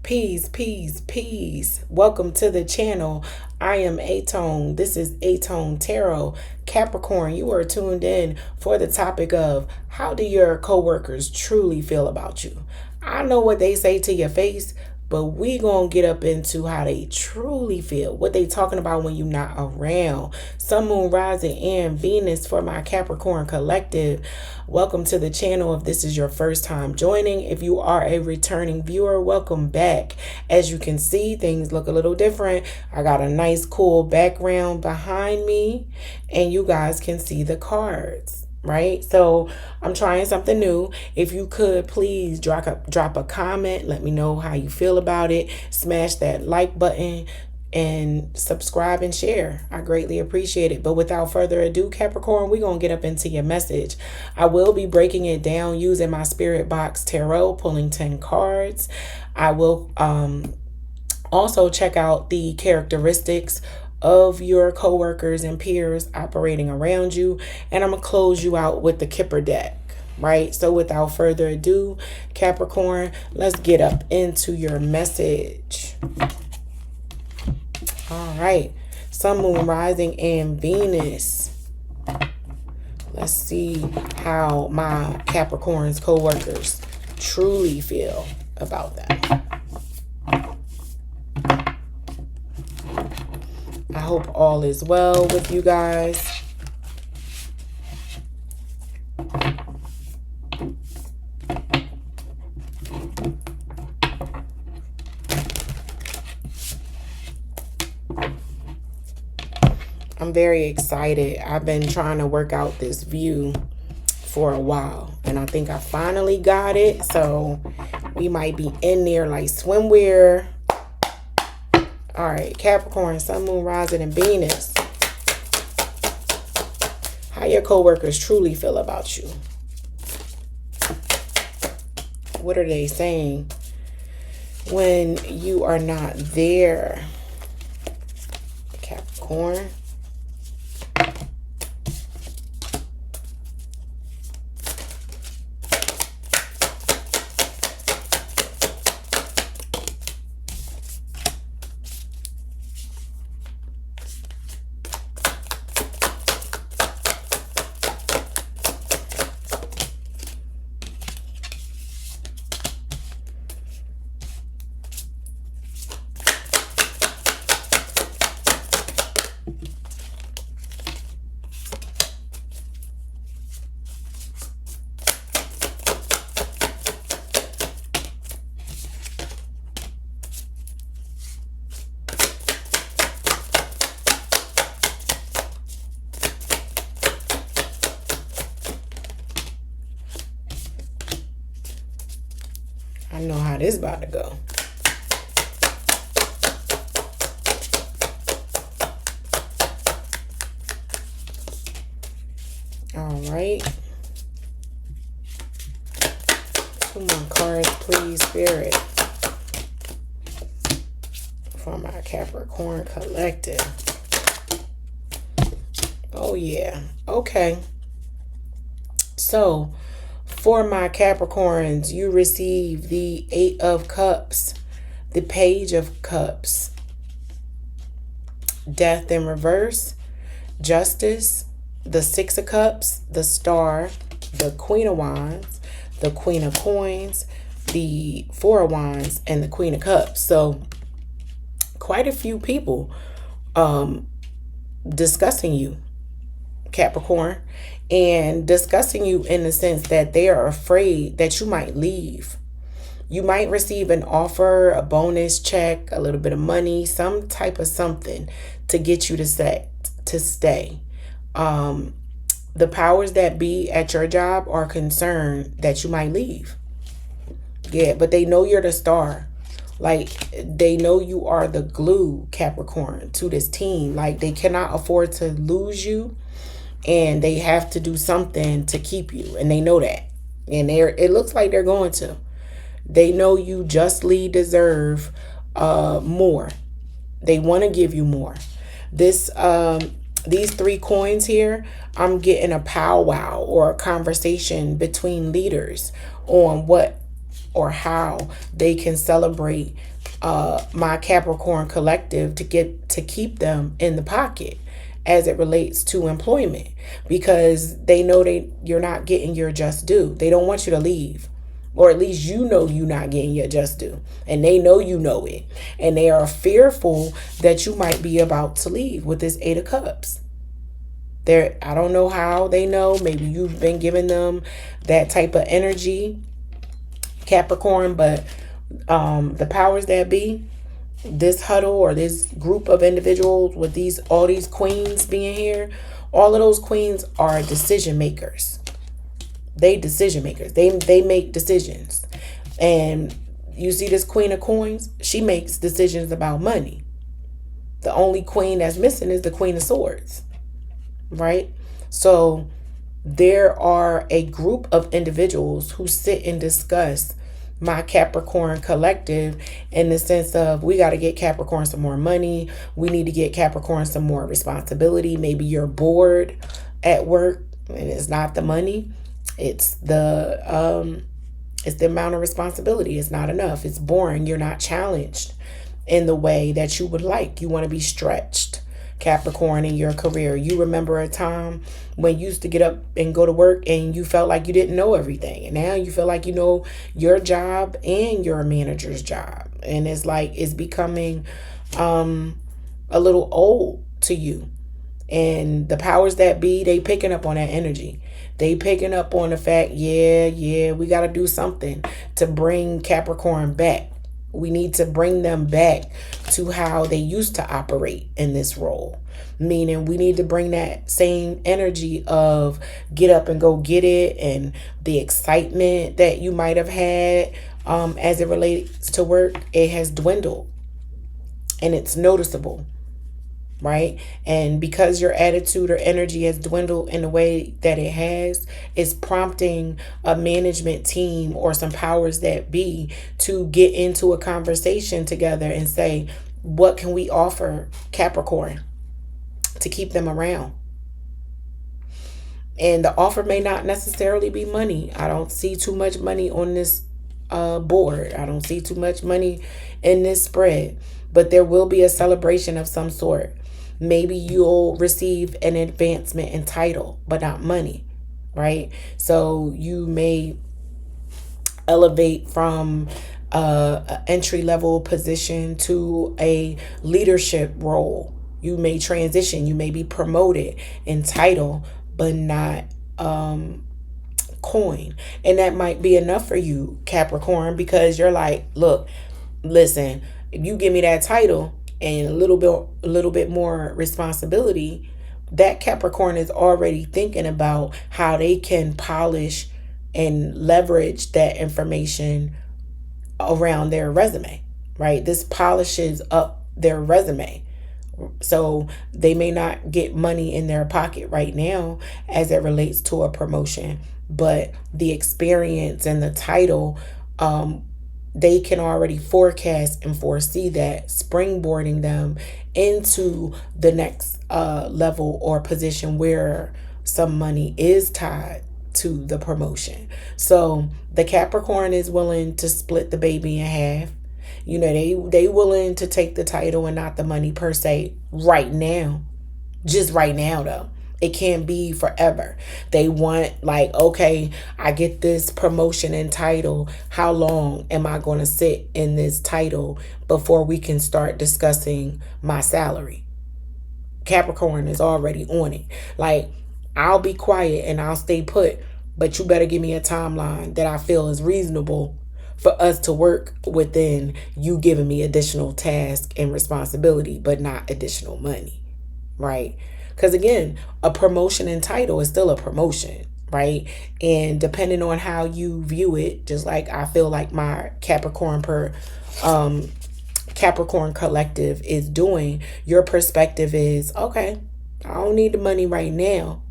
Peace, peace, peace. Welcome to the channel. I am Atone. This is Atone Tarot. Capricorn, you are tuned in for the topic of how do your coworkers truly feel about you? I know what they say to your face, but we gonna get up into how they truly feel, what they talking about when you're not around. Sun, Moon, Rising, and Venus for my Capricorn collective. Welcome to the channel. If this is your first time joining, if you are a returning viewer, welcome back. As you can see, things look a little different. I got a nice cool background behind me, and you guys can see the cards. Right, so I'm trying something new. If you could please drop a comment, let me know how you feel about it. Smash that like button and subscribe and share. I greatly appreciate it. But without further ado, Capricorn, we're gonna get up into your message. I will be breaking it down using my spirit box tarot, pulling 10 cards. I will also check out the characteristics of your coworkers and peers operating around you, and I'm gonna close you out with the Kipper deck. Right, so without further ado, Capricorn, let's get up into your message. All right, Sun, Moon, Rising, and Venus. Let's see how my Capricorn's coworkers truly feel about that. I hope all is well with you guys. I'm very excited. I've been trying to work out this view for a while, and I think I finally got it. So we might be in there like swimwear. All right, Capricorn, Sun, Moon, Rising, and Venus. How your coworkers truly feel about you. What are they saying when you are not there, Capricorn? I know how this about to go. All right. 2 more cards, please, Spirit, for my Capricorn collective. Oh, yeah. Okay. So, for my Capricorns, you receive the 8 of Cups, the Page of Cups, Death in reverse, Justice, the 6 of Cups, the Star, the Queen of Wands, the Queen of Coins, the 4 of Wands, and the Queen of Cups. So quite a few people discussing you, Capricorn, and discussing you in the sense that they are afraid that you might leave. You might receive an offer, a bonus check, a little bit of money, some type of something to get you to stay. The powers that be at your job are concerned that you might leave. Yeah, but they know you're the star. Like, they know you are the glue, Capricorn, to this team. Like, they cannot afford to lose you, and they have to do something to keep you, and they know that. And it looks like they're going to. They know you justly deserve more. They want to give you more. These 3 coins here, I'm getting a powwow or a conversation between leaders on what or how they can celebrate my Capricorn collective to keep them in the pocket as it relates to employment, because they know you're not getting your just due. They don't want you to leave, or at least you know you're not getting your just due, and they know you know it, and they are fearful that you might be about to leave with this Eight of Cups. I don't know how they know. Maybe you've been giving them that type of energy, Capricorn, but the powers that be, this huddle or this group of individuals with all these queens being here, all of those queens are decision makers. They decision makers. They make decisions. And you see this Queen of Coins, she makes decisions about money. The only queen that's missing is the Queen of Swords, right? So there are a group of individuals who sit and discuss my Capricorn collective in the sense of, we got to get Capricorn some more money. We need to get Capricorn some more responsibility. Maybe you're bored at work and it's not the money. It's the amount of responsibility. It's not enough. It's boring. You're not challenged in the way that you would like. You want to be stretched, Capricorn, in your career. You remember a time when you used to get up and go to work and you felt like you didn't know everything. And now you feel like you know your job and your manager's job. And it's like it's becoming a little old to you. And the powers that be, they picking up on that energy. They picking up on the fact, we got to do something to bring Capricorn back. We need to bring them back to how they used to operate in this role. Meaning we need to bring that same energy of get up and go get it, and the excitement that you might have had as it relates to work. It has dwindled and it's noticeable, right? And because your attitude or energy has dwindled in the way that it has, it's prompting a management team or some powers that be to get into a conversation together and say, what can we offer Capricorn to keep them around? And the offer may not necessarily be money. I don't see too much money on this board. I don't see too much money in this spread, but there will be a celebration of some sort. Maybe you'll receive an advancement in title, but not money, right? So you may elevate from an entry-level position to a leadership role. You may transition. You may be promoted in title, but not coin. And that might be enough for you, Capricorn, because you're like, look, listen, if you give me that title and a little bit more responsibility, that Capricorn is already thinking about how they can polish and leverage that information around their resume, right? This polishes up their resume. So they may not get money in their pocket right now as it relates to a promotion, but the experience and the title, they can already forecast and foresee that, springboarding them into the next level or position where some money is tied to the promotion. So the Capricorn is willing to split the baby in half. You know, they willing to take the title and not the money per se right now. Just right now, though. It can't be forever. They want, like, okay, I get this promotion and title. How long am I going to sit in this title before we can start discussing my salary? Capricorn is already on it. Like, I'll be quiet and I'll stay put, but you better give me a timeline that I feel is reasonable for us to work within, you giving me additional task and responsibility, but not additional money, right? Because again, a promotion and title is still a promotion, right? And depending on how you view it, just like I feel like my Capricorn collective is doing, your perspective is, okay, I don't need the money right now,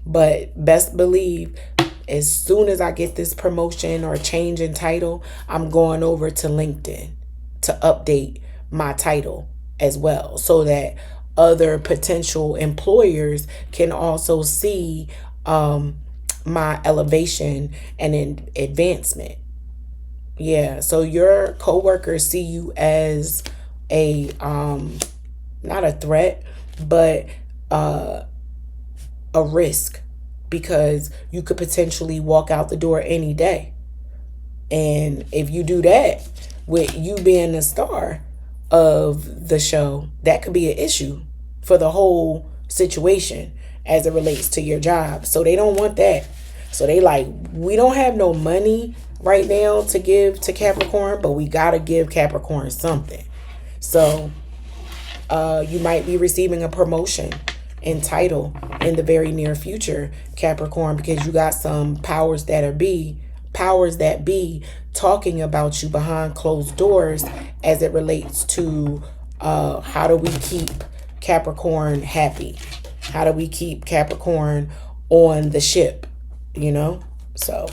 but best believe as soon as I get this promotion or change in title, I'm going over to LinkedIn to update my title as well, so that other potential employers can also see my elevation and advancement, Yeah, so your coworkers see you as a not a threat, but uh a risk, because you could potentially walk out the door any day. And if you do that with you being the star of the show, that could be an issue for the whole situation as it relates to your job. So they don't want that. So they like, we don't have no money right now to give to Capricorn, but we got to give Capricorn something. So you might be receiving a promotion and title in the very near future, Capricorn, because you got some powers that be talking about you behind closed doors as it relates to how do we keep Capricorn happy? How do we keep Capricorn on the ship? You know? So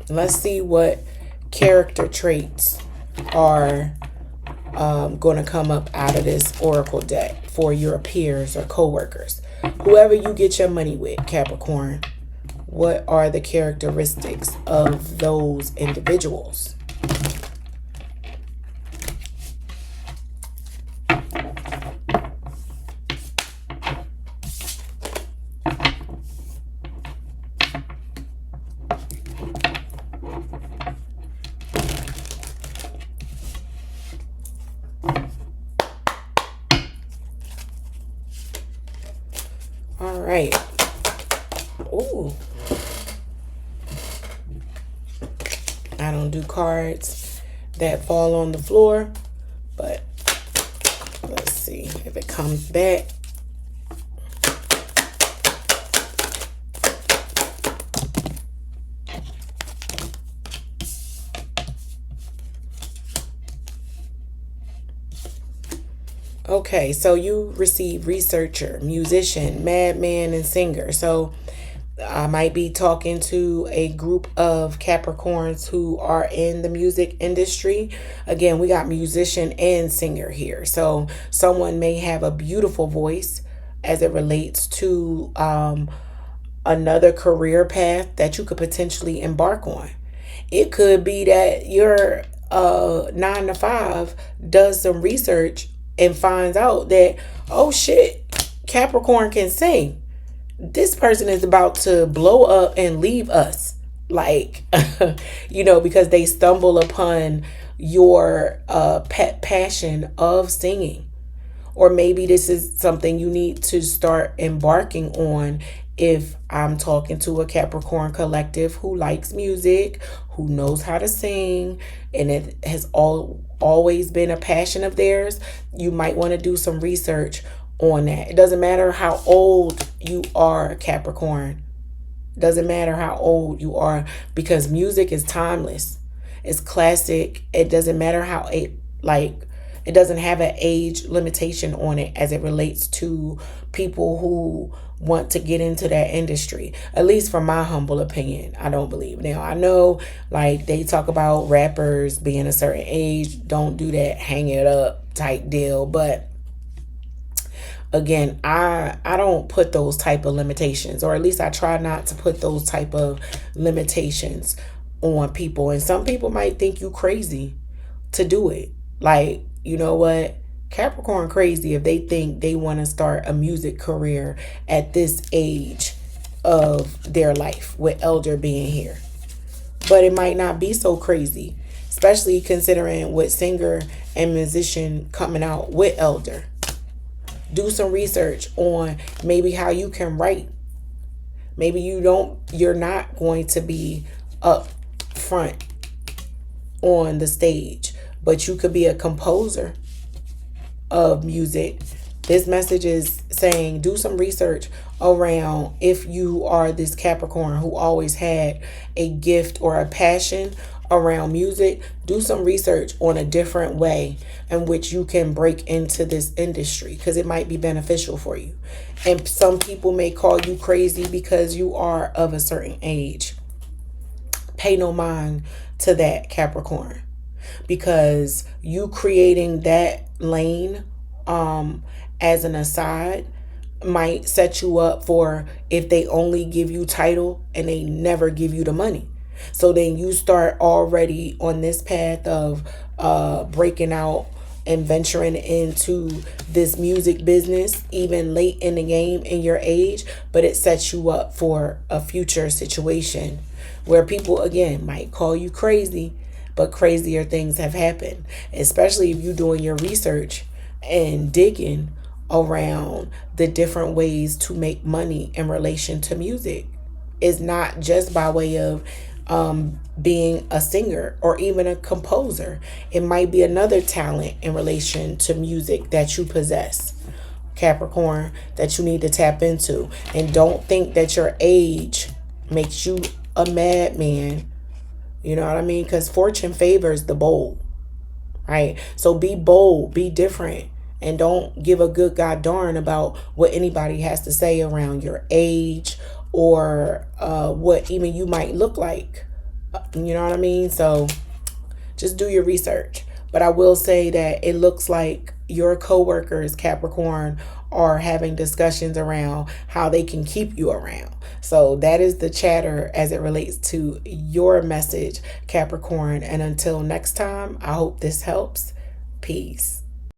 let's see what character traits are going to come up out of this oracle deck for your peers or coworkers. Whoever you get your money with, Capricorn, what are the characteristics of those individuals? All right. Ooh. I don't do cards that fall on the floor, but let's see if it comes back. Okay, so you receive researcher, musician, madman, and singer. So I might be talking to a group of Capricorns who are in the music industry. Again, we got musician and singer here. So someone may have a beautiful voice as it relates to another career path that you could potentially embark on. It could be that your 9 to 5 does some research and finds out that, oh shit, Capricorn can sing. This person is about to blow up and leave us. Like, because they stumble upon your pet passion of singing. Or maybe this is something you need to start embarking on if I'm talking to a Capricorn collective who likes music, who knows how to sing, and it has always been a passion of theirs. You might want to do some research on that. It doesn't matter how old you are, Capricorn. It doesn't matter how old you are, because music is timeless. It's classic. It doesn't matter how it doesn't have an age limitation on it as it relates to people who want to get into that industry. At least from my humble opinion, I don't believe. Now, I know like they talk about rappers being a certain age, don't do that, hang it up type deal. But again, I don't put those type of limitations, or at least I try not to put those type of limitations on people. And some people might think you crazy to do it. Like, you know what? Capricorn crazy if they think they want to start a music career at this age of their life, with Elder being here. But it might not be so crazy, especially considering with singer and musician coming out with Elder. Do some research on maybe how you can write. Maybe you're not going to be up front on the stage, but you could be a composer of music. This message is saying do some research around if you are this Capricorn who always had a gift or a passion around music. Do some research on a different way in which you can break into this industry, because it might be beneficial for you. And some people may call you crazy because you are of a certain age. Pay no mind to that, Capricorn, because you creating that lane as an aside might set you up for if they only give you title and they never give you the money. So then you start already on this path of breaking out and venturing into this music business even late in the game in your age, but it sets you up for a future situation where people again might call you crazy, but crazier things have happened, especially if you're doing your research and digging around the different ways to make money in relation to music. It's not just by way of being a singer or even a composer. It might be another talent in relation to music that you possess, Capricorn, that you need to tap into. And don't think that your age makes you a madman. You know what I mean? Because fortune favors the bold, right? So be bold, be different, and don't give a good god darn about what anybody has to say around your age or what even you might look like. You know what I mean? So just do your research. But I will say that it looks like your coworkers, Capricorn, are having discussions around how they can keep you around. So that is the chatter as it relates to your message, Capricorn. And until next time, I hope this helps. Peace.